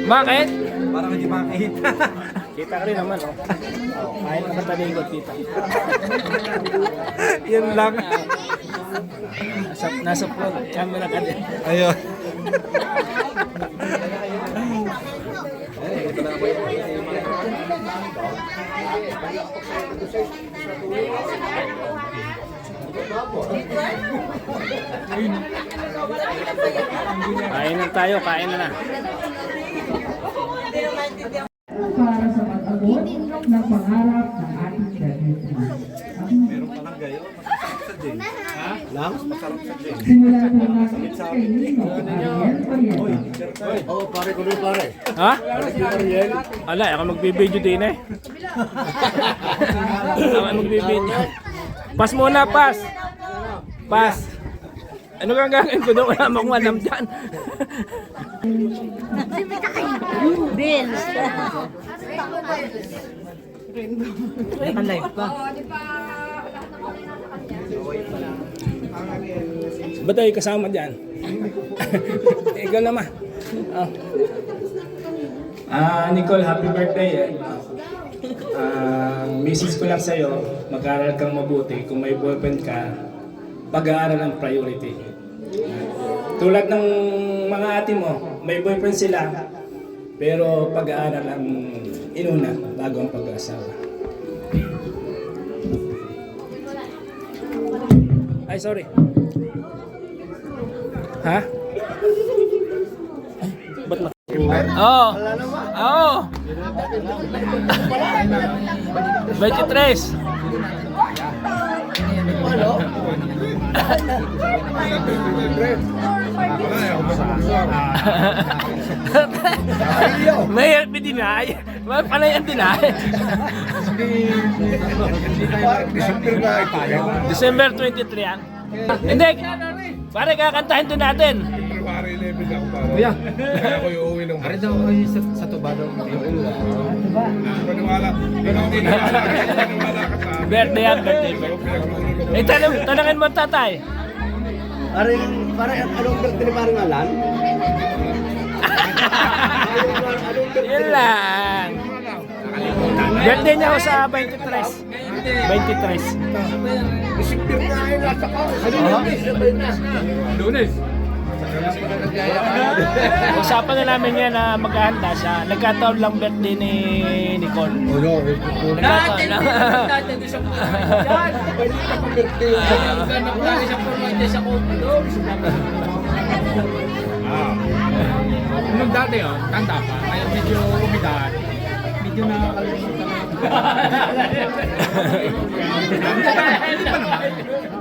Bakit? Parang hindi makikita. Kita ka rin naman, oh. Kahit nakatalikod, kita. Yan lang. Nasa front, camera ka din. Ayun. Kain na tayo, kain na. Para sa pag-abot ng pangarap ng ating graduate. Meron pa lang gayo. Masarap sa din. Ha? Lang? Masarap sa din. Simulan po natin kay Nino Ariel Parieta. Oo, pare ko doon, pare. Ha? Pare ko Ariel. Ala, ako magbibideo din eh. Ako magbibideo. Pas muna, pas. Pas. Ano kang gagawin ko doon? Wala akong alam dyan. Bills. Naka-live pa. Ba't tayo kasama dyan? Ikaw naman. Nicole, happy birthday. Message ko lang sa'yo, mag-aaral kang mabuti. Kung may boyfriend ka, pag-aaral ang priority. Tulad ng mga ate mo, may boyfriend sila, pero pag-aaral ang inuna bago ang pag-asawa. Ay, sorry. Ha? Ba't na? Oo. Oo. 23. May help dinay. May panay ang dinay. December 23 yan. Hindi. Pare kakantahin din natin. February 11 ako para. Kuya. Kaya ko yung uwi ng Ari daw kayo sa Tubado. Paniwala. Ikaw paniwala. Paniwala ka sa akin. Birthday yan, birthday. Eh, tanongin mo tatay. Pare, anong birthday ni parang Alan? Yun lang. Birthday niya ako sa 23. 23. Lunes. Usapan na namin yan na maghahanda siya. Nagkataon lang birthday ni Nicole. Nagkataon lang. Nung dati yun, tanda pa. Ngayon medyo umidad. Medyo nakakalimutan. Hindi pa naman.